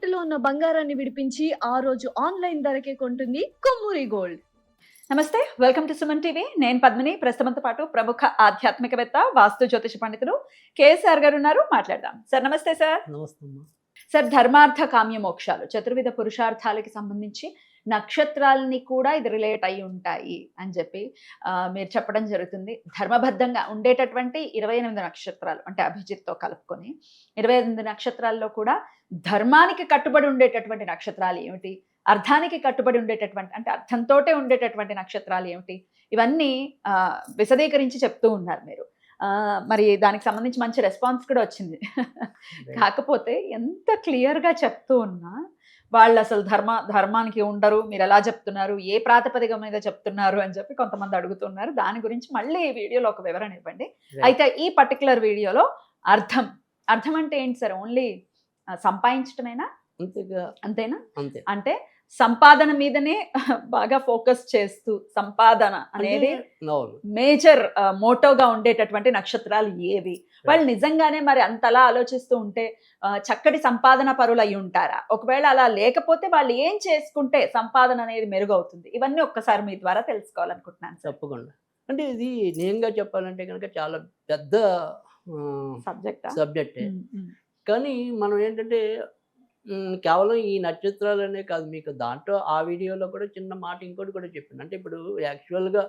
తాకట్టులో ఉన్న బంగారాన్ని విడిపించి ఆ రోజు ఆన్లైన్ ధరకే కొంటుంది కొమ్మూరి గోల్డ్. నమస్తే, వెల్కమ్ టు సుమన్ టీవీ. నేను పద్మిని. ప్రస్తుతంతో పాటు ప్రముఖ ఆధ్యాత్మికవేత్త, వాస్తు జ్యోతిష పండితులు కేఎస్ఆర్ గారు ఉన్నారు. మాట్లాడదాం. సార్ నమస్తే. సార్ నమస్తే అమ్మా. సార్, ధర్మార్థ కామ్య మోక్షాలు చతుర్విధ పురుషార్థాలకి సంబంధించి నక్షత్రాలని కూడా ఇది రిలేట్ అయి ఉంటాయి అని చెప్పి మీరు చెప్పడం జరుగుతుంది. ధర్మబద్ధంగా ఉండేటటువంటి 28 నక్షత్రాలు అంటే అభిజిత్తో కలుపుకొని 28 నక్షత్రాల్లో కూడా ధర్మానికి కట్టుబడి ఉండేటటువంటి నక్షత్రాలు ఏమిటి, అర్థానికి కట్టుబడి ఉండేటటువంటి అంటే అర్థంతోటే ఉండేటటువంటి నక్షత్రాలు ఏమిటి, ఇవన్నీ విశదీకరించి చెప్తూ ఉన్నారు మీరు. మరి దానికి సంబంధించి మంచి రెస్పాన్స్ కూడా వచ్చింది. కాకపోతే ఎంత క్లియర్గా చెప్తూ ఉన్నా వాళ్ళు అసలు ధర్మానికి ఉండరు, మీరు ఎలా చెప్తున్నారు, ఏ ప్రాతిపదిక మీద చెప్తున్నారు అని చెప్పి కొంతమంది అడుగుతున్నారు. దాని గురించి మళ్ళీ ఈ వీడియోలో ఒక వివరణ ఇవ్వండి. అయితే ఈ పర్టికులర్ వీడియోలో అర్థం అంటే ఏంటి సార్? ఓన్లీ సంపాదించటమేనా? అంతేనా? అంటే సంపాదన మీదనే బాగా ఫోకస్ చేస్తూ సంపాదన అనేది మేజర్ మోటోగా ఉండేటటువంటి నక్షత్రాలు ఏవి? వాళ్ళు నిజంగానే మరి అంతలా ఆలోచిస్తూ ఉంటే చక్కటి సంపాదన పరులు అయి ఉంటారా? ఒకవేళ అలా లేకపోతే వాళ్ళు ఏం చేసుకుంటే సంపాదన అనేది మెరుగవుతుంది? ఇవన్నీ ఒక్కసారి మీ ద్వారా తెలుసుకోవాలనుకుంటున్నాను. తప్పకుండా. అంటే ఇది నేనుగా చెప్పాలంటే కనుక చాలా పెద్ద సబ్జెక్టే. కానీ మనం ఏంటంటే కేవలం ఈ నక్షత్రాలనే కాదు, మీకు దాంట్లో ఆ వీడియోలో కూడా చిన్న మాట ఇంకోటి కూడా చెప్పింది. అంటే ఇప్పుడు యాక్చువల్గా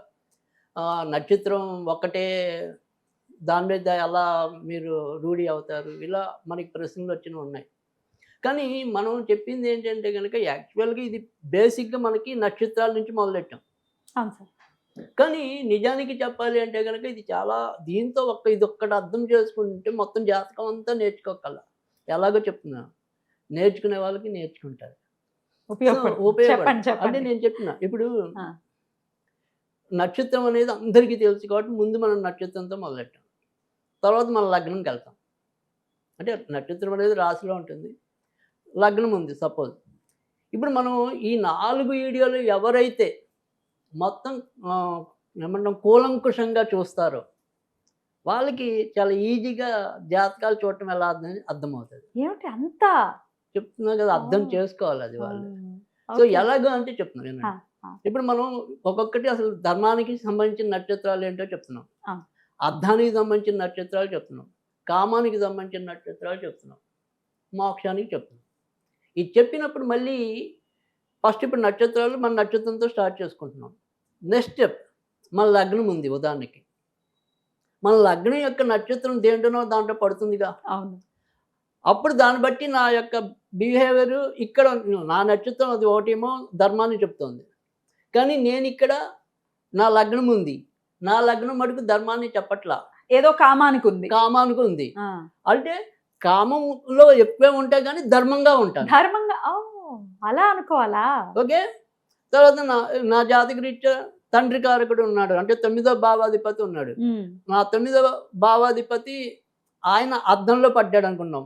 నక్షత్రం ఒక్కటే దాని మీద ఎలా మీరు రూఢి అవుతారు, ఇలా మనకి ప్రశ్నలు వచ్చినవి ఉన్నాయి. కానీ మనం చెప్పింది ఏంటంటే కనుక యాక్చువల్గా ఇది బేసిక్గా మనకి నక్షత్రాల నుంచి మొదలెట్టాం. కానీ నిజానికి చెప్పాలి అంటే కనుక ఇది చాలా దీంతో ఇది ఒక్కటి అర్థం చేసుకుంటే మొత్తం జాతకం అంతా నేర్చుకోగల. ఎలాగో చెప్తున్నా, నేర్చుకునే వాళ్ళకి నేర్చుకుంటారు, ఉపయోగపడు. అంటే నేను చెప్పిన ఇప్పుడు నక్షత్రం అనేది అందరికీ తెలుసు కాబట్టి ముందు మనం నక్షత్రంతో మొదలెట్టాం, తర్వాత మనం లగ్నంకి వెళ్తాం. అంటే నక్షత్రం అనేది రాశిలో ఉంటుంది, లగ్నం ఉంది సపోజ్. ఇప్పుడు మనం ఈ 4 వీడియోలు ఎవరైతే మొత్తం ఏమంటాం కూలంకుషంగా చూస్తారో వాళ్ళకి చాలా ఈజీగా జాతకాలు చూడటం ఎలా అర్థమవుతుంది. ఏమిటి అంతా చెప్తున్నా కదా, అర్థం చేసుకోవాలి అది వాళ్ళు. సో ఎలాగో అంటే చెప్తున్నాను నేను. ఇప్పుడు మనం ఒక్కొక్కటి అసలు ధర్మానికి సంబంధించిన నక్షత్రాలు ఏంటో చెప్తున్నాం, అర్థానికి సంబంధించిన నక్షత్రాలు చెప్తున్నాం, కామానికి సంబంధించిన నక్షత్రాలు చెప్తున్నాం, మోక్షానికి చెప్తున్నాం. ఇది చెప్పినప్పుడు మళ్ళీ ఫస్ట్ ఇప్పుడు నక్షత్రాలు మన నక్షత్రంతో స్టార్ట్ చేసుకుంటున్నాం. నెక్స్ట్ స్టెప్ మన లగ్నం ఉంది. ఉదాహరణకి మన లగ్నం యొక్క నక్షత్రం దేంటనో దాంట్లో పడుతుందిగా. అవును. అప్పుడు దాన్ని బట్టి నా యొక్క బిహేవియర్ ఇక్కడ నా నక్షత్రం అది ఒకటేమో ధర్మాన్ని చెప్తోంది, కానీ నేను ఇక్కడ నా లగ్నం ఉంది, నా లగ్నం మటుకు ధర్మాన్ని చెప్పట్లా, ఏదో కామానికి ఉంది. అంటే కామంలో ఎక్కువే ఉంటాయి కానీ ధర్మంగా ఉంటాను. ధర్మంగా అలా అనుకోవాలా? ఓకే. తర్వాత నా జాతక రీత్యా తండ్రి కారకుడు ఉన్నాడు, అంటే 9వ భావాధిపతి ఉన్నాడు. నా 9వ భావాధిపతి ఆయన అర్థంలో పడ్డాడు అనుకున్నాం.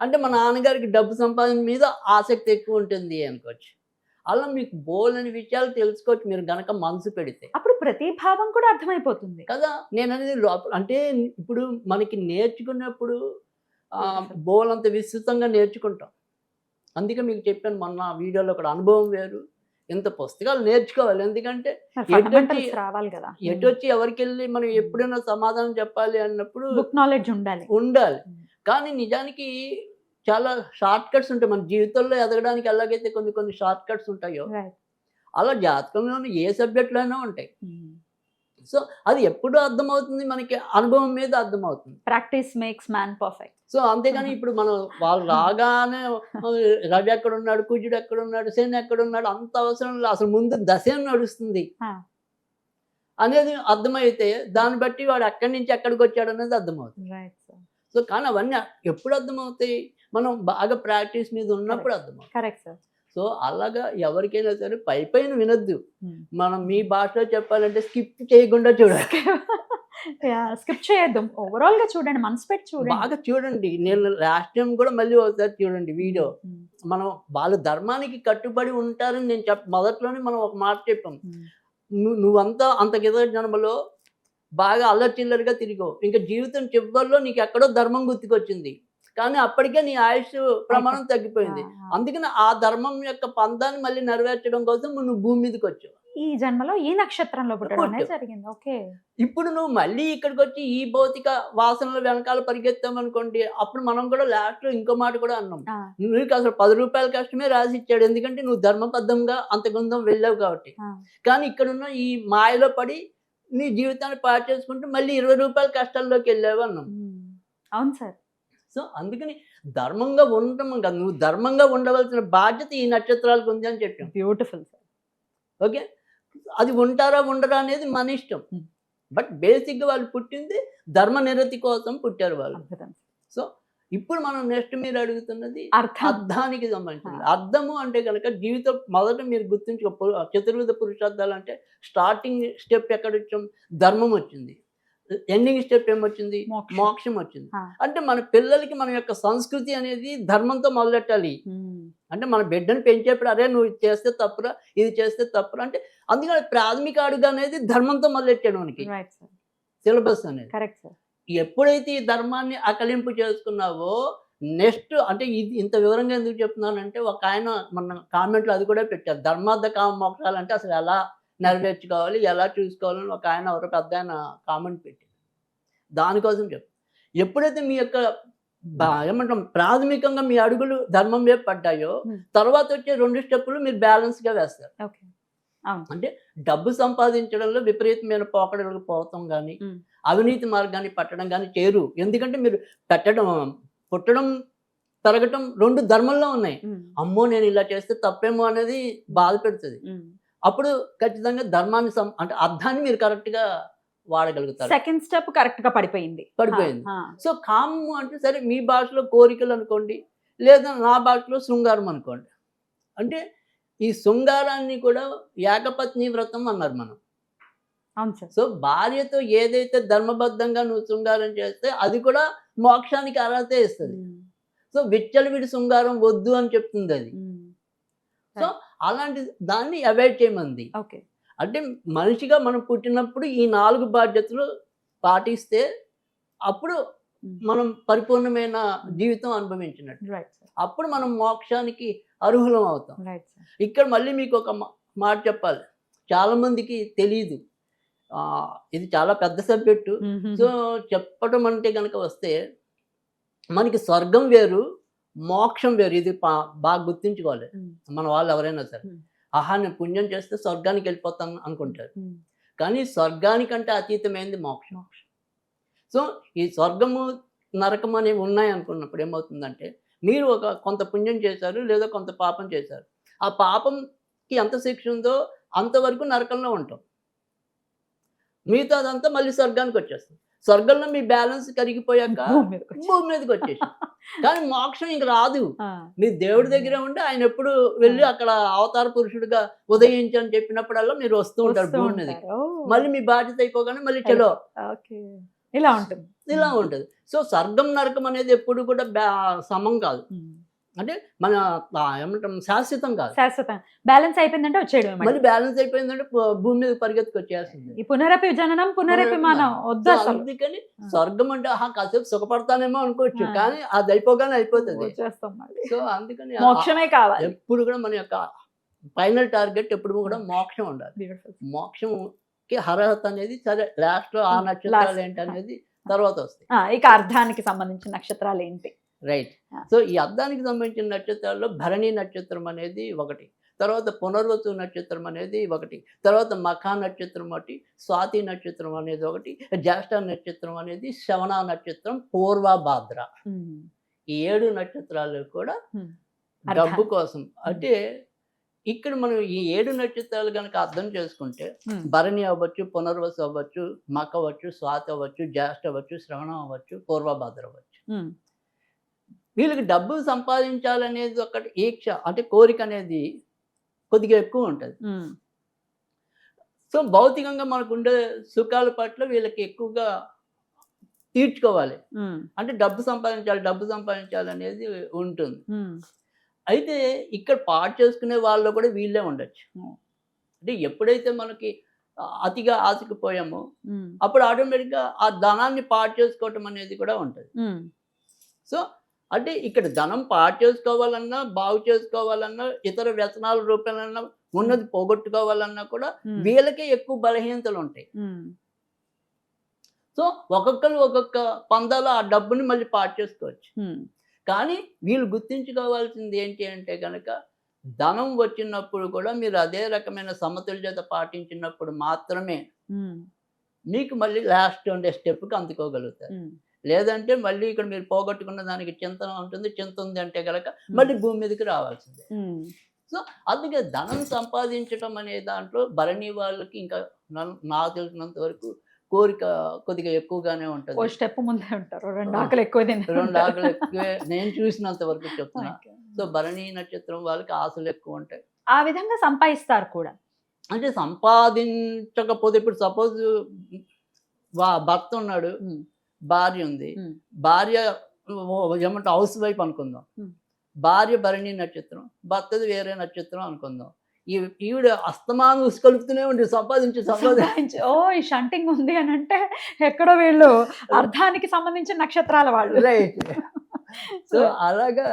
అంటే మా నాన్నగారికి డబ్బు సంపాదన మీద ఆసక్తి ఎక్కువ ఉంటుంది అనుకోవచ్చు. అలా మీకు బోలని విషయాలు తెలుసుకోవచ్చు మీరు గనక మనసు పెడితే. అప్పుడు ప్రతి భావం కూడా అర్థమైపోతుంది కదా. నేను అనేది అంటే ఇప్పుడు మనకి నేర్చుకున్నప్పుడు బోలంత విస్తృతంగా నేర్చుకుంటాం. అందుకే మీకు చెప్పాను మొన్న వీడియోలో ఒక అనుభవం వేరు, ఇంత పుస్తకాలు నేర్చుకోవాలి. ఎందుకంటే ఎటొచ్చి ఎవరికి వెళ్ళి మనం ఎప్పుడైనా సమాధానం చెప్పాలి అన్నప్పుడు బుక్ నాలెడ్జ్ ఉండాలి. కానీ నిజానికి చాలా షార్ట్ కట్స్ ఉంటాయి మన జీవితంలో ఎదగడానికి. ఎలాగైతే కొన్ని షార్ట్ కట్స్ ఉంటాయో అలా జాతకంలోని ఏ సబ్జెక్టులో అయినా ఉంటాయి. సో అది ఎప్పుడు అర్థమవుతుంది మనకి, అనుభవం మీద అర్థమవుతుంది. Practice makes man perfect. So అంతేగాని ఇప్పుడు మనం వాళ్ళు రాగానే రవి ఎక్కడున్నాడు, కుజుడు ఎక్కడున్నాడు, శని ఎక్కడున్నాడు అంత అవసరం లేదు. అసలు ముందు దశ నడుస్తుంది అనేది అర్థమైతే దాన్ని బట్టి వాడు ఎక్కడి నుంచి ఎక్కడికి వచ్చాడు అనేది అర్థమవుతుంది. సో కానీ అవన్నీ ఎప్పుడు అర్థమవుతాయి? మనం బాగా ప్రాక్టీస్ మీద ఉన్నప్పుడు అర్థమవుతుంది. Correct sir. సో అలాగా ఎవరికైనా సరే పైన వినొద్దు. మనం మీ భాషలో చెప్పాలంటే స్కిప్ చేయకుండా చూడాలి. స్కిప్ చేయొద్దు, ఓవరాల్ గా చూడండి, మనసు పెట్టి చూడండి, బాగా చూడండి. నేను లాస్ట్ టైం కూడా మళ్ళీ ఒకసారి చూడండి వీడియో. మనం వాళ్ళ ధర్మానికి కట్టుబడి ఉంటారని నేను మొదట్లోనే మనం ఒక మాట చెప్పాం. నువ్వంతా అంత కింద జన్మలో బాగా అల్లచిల్లరిగా తిరిగావు, ఇంకా జీవితం చివరిలో నీకు ఎక్కడో ధర్మం గుర్తుకొచ్చింది, కానీ అప్పటికే నీ ఆయుష్ ప్రమాణం తగ్గిపోయింది. అందుకని ఆ ధర్మం యొక్క పందాన్ని మళ్ళీ నెరవేర్చడం కోసం నువ్వు భూమి మీదకి వచ్చావు. ఈ జన్మలో ఈ నక్షత్రంలో పుట్టడం అనేది పుట్టావు. జరిగింది. ఓకే. ఇప్పుడు నువ్వు మళ్ళీ ఇక్కడికి వచ్చి ఈ భౌతిక వాసనల వెనకాల పరిగెత్తాం అనుకోండి, అప్పుడు మనం కూడా లాస్ట్లో ఇంకో మాట కూడా అన్నాం. నీకు అసలు 10 రూపాయల కష్టమే రాసి ఇచ్చాడు, ఎందుకంటే నువ్వు ధర్మబద్ధంగా అంత గుందం వెళ్ళావు కాబట్టి. కానీ ఇక్కడున్న ఈ మాయలో పడి నీ జీవితాన్ని పాడు చేసుకుంటూ మళ్ళీ 20 రూపాయల కష్టాల్లోకి వెళ్ళావు అన్నాం. అవును సార్. సో అందుకని ధర్మంగా ఉండటం కాదు, నువ్వు ధర్మంగా ఉండవలసిన బాధ్యత ఈ నక్షత్రాలకు ఉంది అని చెప్పాం. Beautiful sir. ఓకే, అది ఉంటారా ఉండరా అనేది మన ఇష్టం. బట్ బేసిక్గా వాళ్ళు పుట్టింది ధర్మ నిరతి కోసం పుట్టారు వాళ్ళు. సో ఇప్పుడు మనం నెక్స్ట్ మీరు అడుగుతున్నది అర్థానికి సంబంధించింది. అర్థము అంటే కనుక జీవితం మొదట మీరు గుర్తుంచుకో, చతుర్విధ పురుషార్థాలు అంటే స్టార్టింగ్ స్టెప్ ఎక్కడ వచ్చాం, ధర్మం వచ్చింది. ఎండింగ్ స్టెప్ ఏమొచ్చింది, మోక్షం వచ్చింది. అంటే మన పిల్లలకి మన యొక్క సంస్కృతి అనేది ధర్మంతో మొదలెట్టాలి. అంటే మన బిడ్డను పెంచేప్పుడు అరే నువ్వు ఇది చేస్తే తప్పురా, ఇది చేస్తే తప్పురా అంటే, అందుకని ప్రాథమిక అడుగు అనేది ధర్మంతో మొదలెట్టాడు మనకి సిలబస్ అనేది. ఎప్పుడైతే ఈ ధర్మాన్ని అకలింపు చేసుకున్నావో నెక్స్ట్ అంటే ఇది ఇంత వివరంగా ఎందుకు చెప్తున్నానంటే, ఒక ఆయన మన కామెంట్లో అది కూడా పెట్టారు, ధర్మార్థ కామ మోక్షాలు అంటే అసలు ఎలా నెరవేర్చుకోవాలి, ఎలా చూసుకోవాలని ఒక ఆయన ఎవరో పెద్ద ఆయన కామెంట్ పెట్టారు. దానికోసం చెప్పు, ఎప్పుడైతే మీ యొక్క ఏమంటాం ప్రాథమికంగా మీ అడుగులు ధర్మం వైపు పడ్డాయో తర్వాత వచ్చే 2 స్టెప్పులు మీరు బ్యాలెన్స్గా వేస్తారు. అంటే డబ్బు సంపాదించడంలో విపరీతమైన పోకడలకు పోవటం కానీ అవినీతి మార్గాన్ని పట్టడం కానీ చేరు. ఎందుకంటే మీరు పుట్టడం పెరగటం 2 ధర్మంలో ఉన్నాయి. అమ్మో నేను ఇలా చేస్తే తప్పేమో అనేది బాధ పెడుతుంది. అప్పుడు ఖచ్చితంగా ధర్మాన్ని అంటే అర్థాన్ని మీరు కరెక్ట్గా వాడగలుగుతారు. సెకండ్ స్టెప్ కరెక్ట్ గా పడిపోయింది. సో కామము అంటే సరే మీ భాషలో కోరికలు అనుకోండి, లేదా నా భాషలో శృంగారం అనుకోండి. అంటే ఈ శృంగారాన్ని కూడా ఏకపత్ని వ్రతం అన్నారు మనం. అవును సార్. సో భార్యతో ఏదైతే ధర్మబద్ధంగా నువ్వు శృంగారం చేస్తే అది కూడా మోక్షానికి అర్హత ఇస్తుంది. సో విచ్చలవిడి శృంగారం వద్దు అని చెప్తుంది అది. సో అలాంటి దాన్ని అవాయిడ్ చేయమంది. ఓకే. అంటే మనిషిగా మనం పుట్టినప్పుడు ఈ 4 బాధ్యతలు పాటిస్తే అప్పుడు మనం పరిపూర్ణమైన జీవితం అనుభవించినట్టు. అప్పుడు మనం మోక్షానికి అర్హులం అవుతాం. ఇక్కడ మళ్ళీ మీకు ఒక మాట చెప్పాలి, చాలా మందికి తెలియదు, ఇది చాలా పెద్ద సబ్జెక్టు. సో చెప్పడం అంటే కనుక వస్తే మనకి స్వర్గం వేరు, మోక్షం వేరు. ఇది బాగా గుర్తుంచుకోవాలి మన వాళ్ళు ఎవరైనా సరే. ఆహా నేను పుణ్యం చేస్తే స్వర్గానికి వెళ్ళిపోతాను అనుకుంటారు, కానీ స్వర్గానికంటే అతీతమైంది మోక్షం. సో ఈ స్వర్గము నరకం అనేవి ఉన్నాయి అనుకున్నప్పుడు ఏమవుతుందంటే, మీరు కొంత పుణ్యం చేశారు లేదా కొంత పాపం చేశారు, ఆ పాపంకి ఎంత శిక్ష ఉందో అంతవరకు నరకంలో ఉంటాం, మిగతా అదంతా మళ్ళీ స్వర్గానికి వచ్చేస్తుంది. స్వర్గంలో మీ బ్యాలెన్స్ కరిగిపోయాక భూమి మీదకి వచ్చేసి, కానీ మోక్షం ఇంక రాదు. మీ దేవుడి దగ్గర ఉంటే ఆయన ఎప్పుడు వెళ్ళి అక్కడ అవతార పురుషుడిగా ఉదయించని చెప్పినప్పుడల్లా మీరు వస్తూ ఉంటారు భూమి మీదకి. మళ్ళీ మీ బాధ్యత అయిపోగానే మళ్ళీ చలో ఇలా ఉంటుంది. సో స్వర్గం నరకం అనేది ఎప్పుడు కూడా సమం కాదు. అంటే మన ఏమంటాం శాశ్వతం కాదు. శాశ్వతం బ్యాలెన్స్ అయిపోయిందంటే వచ్చేయడం. మళ్ళీ బ్యాలెన్స్ అయిపోయిందంటే భూమి మీద పరిగెత్తుకు వచ్చేస్తుంది. ఈ పునరపి జననం పునరపి మనం వద్దు. అందుకని స్వర్గం అంటే కాసేపు సుఖపడతానేమో అనుకోవచ్చు, కానీ అది అయిపోగానే అయిపోతుంది. సో అందుకని మోక్షమే కావాలి. ఎప్పుడు కూడా మన యొక్క ఫైనల్ టార్గెట్ ఎప్పుడు కూడా మోక్షం ఉండాలి. మోక్షంకి అర్హత అనేది సరే లాస్ట్ లో ఆ నక్షత్రాలు ఏంటి అనేది తర్వాత వస్తాయి. ఇక అర్థానికి సంబంధించిన నక్షత్రాలు ఏంటి? రైట్. సో ఈ అర్థానికి సంబంధించిన నక్షత్రాల్లో భరణి నక్షత్రం అనేది ఒకటి, తర్వాత పునర్వసు నక్షత్రం అనేది ఒకటి, తర్వాత మఖా నక్షత్రం ఒకటి, స్వాతి నక్షత్రం అనేది ఒకటి, జ్యేష్ఠ నక్షత్రం అనేది, శ్రవణ నక్షత్రం, పూర్వభాద్ర. ఈ 7 నక్షత్రాలు కూడా డబ్బు కోసం. అంటే ఇక్కడ మనం ఈ 7 నక్షత్రాలు కనుక అర్థం చేసుకుంటే భరణి అవ్వచ్చు, పునర్వసు అవ్వచ్చు, మఖ అవ్వచ్చు, స్వాతి అవ్వచ్చు, జ్యేష్ఠ అవ్వచ్చు, శ్రవణం అవ్వచ్చు, పూర్వభాద్ర అవ్వచ్చు. వీళ్ళకి డబ్బు సంపాదించాలనేది ఒకటి ఈక్ష అంటే కోరిక అనేది కొద్దిగా ఎక్కువ ఉంటుంది. సో భౌతికంగా మనకు ఉండే సుఖాల పట్ల వీళ్ళకి ఎక్కువగా తీర్చుకోవాలి, అంటే డబ్బు సంపాదించాలి అనేది ఉంటుంది. అయితే ఇక్కడ పాడు చేసుకునే వాళ్ళు కూడా వీళ్ళే ఉండొచ్చు. అంటే ఎప్పుడైతే మనకి అతిగా ఆశకుపోయామో అప్పుడు ఆటోమేటిక్గా ఆ ధనాన్ని పాడు చేసుకోవటం అనేది కూడా ఉంటుంది. సో అంటే ఇక్కడ ధనం పాడు చేసుకోవాలన్నా, బాగు చేసుకోవాలన్నా, ఇతర వ్యసనాల రూపేణన్నా ఉన్నది పోగొట్టుకోవాలన్నా కూడా వీళ్ళకే ఎక్కువ బలహీనతలు ఉంటాయి. సో ఒక్కొక్కరు ఒక్కొక్క పందాలో ఆ డబ్బుని మళ్ళీ పాడు చేసుకోవచ్చు. కానీ వీళ్ళు గుర్తించుకోవాల్సింది ఏంటి అంటే కనుక ధనం వచ్చినప్పుడు కూడా మీరు అదే రకమైన సమతుల్యత పాటించినప్పుడు మాత్రమే మీకు మళ్ళీ లాస్ట్ ఉండే స్టెప్కి అందుకోగలుగుతారు. లేదంటే మళ్ళీ ఇక్కడ మీరు పోగొట్టుకున్న దానికి చింతన ఉంటుంది, చింత ఉంది అంటే కనుక మళ్ళీ భూమి మీదకి రావాల్సిందే. సో అందుకే ధనం సంపాదించడం అనే దాంట్లో భరణి వాళ్ళకి ఇంకా నాకు తెలిసినంత వరకు కోరిక కొద్దిగా ఎక్కువగానే ఉంటుంది. స్టెప్ ముందే ఉంటారు, 2 ఆకులు ఎక్కువ 2 ఆకులు ఎక్కువే నేను చూసినంత వరకు చెప్తున్నా. సో భరణి నక్షత్రం వాళ్ళకి ఆశలు ఎక్కువ ఉంటాయి. ఆ విధంగా సంపాదిస్తారు కూడా. అంటే సంపాదించకపోతే ఇప్పుడు సపోజ్ భర్త ఉన్నాడు, భార్య ఉంది, భార్య ఏమంటే హౌస్ వైఫ్ అనుకుందాం, భార్య భరణి నక్షత్రం, భర్తది వేరే నక్షత్రం అనుకుందాం. ఈవిడ అస్తమానం ఉసుకొలుపుతూనే ఉండి సంపాదించి ఈ షంటింగ్ ఉంది అని అంటే ఎక్కడో వీళ్ళు అర్థానికి సంబంధించిన నక్షత్రాల వాళ్ళు. రైట్. సో అలాగా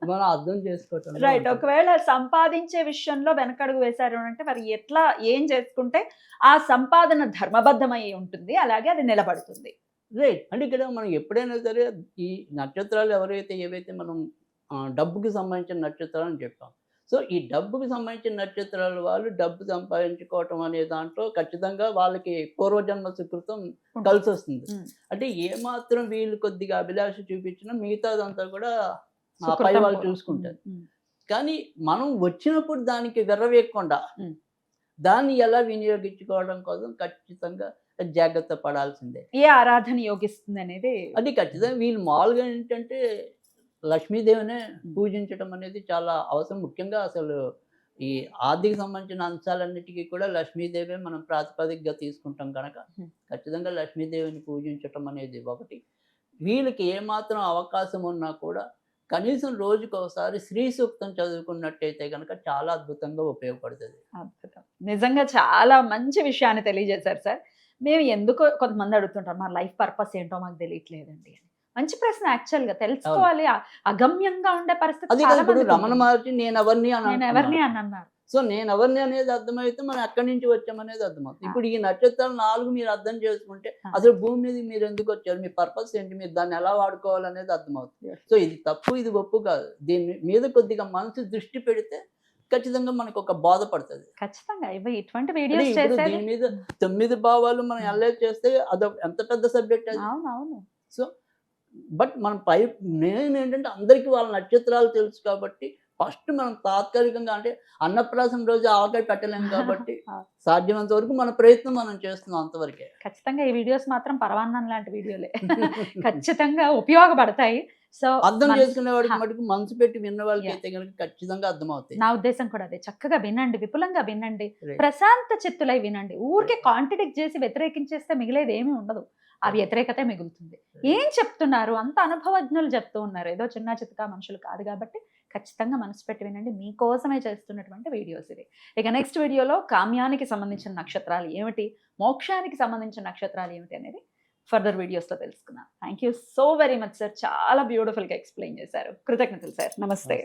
మనం అర్థం చేసుకోవటం. రైట్. ఒకవేళ సంపాదించే విషయంలో వెనకడుగు వేశారు అంటే మరి ఎట్లా ఏం చేసుకుంటే ఆ సంపాదన ధర్మబద్ధమై ఉంటుంది, అలాగే అది నిలబడుతుంది. రైట్. అంటే ఇక్కడ మనం ఎప్పుడైనా సరే ఈ నక్షత్రాలు ఏవైతే మనం డబ్బుకి సంబంధించిన నక్షత్రాలు అని చెప్పాం. సో ఈ డబ్బుకి సంబంధించిన నక్షత్రాల వాళ్ళు డబ్బు సంపాదించుకోవటం అనే దాంట్లో ఖచ్చితంగా వాళ్ళకి పూర్వజన్మ సుకృతం కలిసి వస్తుంది. అంటే ఏమాత్రం వీళ్ళు కొద్దిగా అభిలాష చూపించినా మిగతాదంతా కూడా పై వాళ్ళు చూసుకుంటారు. కానీ మనం వచ్చినప్పుడు దానికి విర్రవేయకుండా దాన్ని ఎలా వినియోగించుకోవడం కోసం ఖచ్చితంగా జాగ్రత్త పడాల్సిందే. ఏ ఆరాధన యోగిస్తుంది అనేది అది ఖచ్చితంగా వీళ్ళు మామూలుగా ఏంటంటే లక్ష్మీదేవినే పూజించడం అనేది చాలా అవసరం. ముఖ్యంగా అసలు ఈ ఆర్థిక సంబంధించిన అంశాలన్నిటికీ కూడా లక్ష్మీదేవే మనం ప్రాతిపదికగా తీసుకుంటాం కనుక ఖచ్చితంగా లక్ష్మీదేవిని పూజించటం అనేది ఒకటి. వీళ్ళకి ఏమాత్రం అవకాశం ఉన్నా కూడా కనీసం రోజుకి ఒకసారి శ్రీ సూక్తం చదువుకున్నట్టయితే కనుక చాలా అద్భుతంగా ఉపయోగపడుతుంది. అద్భుతం. నిజంగా చాలా మంచి విషయాన్ని తెలియజేశారు సార్. మేము ఎందుకో కొంతమంది అడుగుతుంటారు, మా లైఫ్ పర్పస్ ఏంటో మాకు తెలియట్లేదండి. మంచి ప్రశ్న. యాక్చువల్ గా తెలుసుకోవాలి. అగమ్యంగా ఉండే పరిస్థితి. ఇప్పుడు రమణ మహర్షి నేను ఎవరిని అని అన్నారు. సో నేను ఎవరిని అనేది అర్థమైతే మనం ఎక్కడి నుంచి వచ్చామనేది అర్థమవుతుంది. ఇప్పుడు ఈ నక్షత్రాలు 4 మీరు అర్థం చేసుకుంటే అసలు భూమి మీద మీరు ఎందుకు వచ్చారు, మీ పర్పస్ ఏంటి, మీరు దాన్ని ఎలా వాడుకోవాలనేది అర్థమవుతుంది. సో ఇది తప్పు, ఇది ఒప్పు కాదు. దీని మీద కొద్దిగా మనసు దృష్టి పెడితే ఖచ్చితంగా మనకు ఒక బోధ పడుతుంది. ఖచ్చితంగా ఇటువంటి వీడియోస్ చేస్తే దీని మీద 9 భావాలు మనం ఎలా చేస్తే అదొక ఎంత పెద్ద సబ్జెక్ట్ అది. అవునవును. సో బట్ మనం నేను ఏంటంటే అందరికీ వాళ్ళ నక్షత్రాలు తెలుసు కాబట్టి ఫస్ట్ మనం తాత్కాలికంగా అంటే అన్నప్రాసం రోజు ఆవకాయ పెట్టలేము కాబట్టి సాధ్యమైనంత వరకు మన ప్రయత్నం మనం చేస్తున్నాం అంతవరకే. ఖచ్చితంగా ఈ వీడియోస్ మాత్రం పరవాన్నం లాంటి వీడియోలే. ఖచ్చితంగా ఉపయోగపడతాయి. సో అర్థం చేసుకునే వాడికి మటుకు మనసు పెట్టి విన్న వాళ్ళకి అయితే కనుక ఖచ్చితంగా అర్థమవుతాయి. నా ఉద్దేశం కూడా అదే. చక్కగా వినండి, విపులంగా వినండి, ప్రశాంత చిత్తులై వినండి. ఊరికే కాంట్రడిక్ట్ చేసి వ్యతిరేకించేస్తే మిగిలేది ఏమీ ఉండదు. ఆ వ్యతిరేకతే మిగులుతుంది. ఏం చెప్తున్నారు, అంత అనుభవజ్ఞులు చెప్తూ ఉన్నారు, ఏదో చిన్న చితకా మనుషులు కాదు కాబట్టి ఖచ్చితంగా మనసు పెట్టి వినండి. మీకోసమే చేస్తున్నటువంటి వీడియోస్ ఇది. ఇక నెక్స్ట్ వీడియోలో కామ్యానికి సంబంధించిన నక్షత్రాలు ఏమిటి, మోక్షానికి సంబంధించిన నక్షత్రాలు ఏమిటి అనేది ఫర్దర్ వీడియోస్లో తెలుసుకుందాం. Thank you so very much sir. చాలా బ్యూటిఫుల్గా ఎక్స్ప్లెయిన్ చేశారు. కృతజ్ఞతలు సార్. నమస్తే.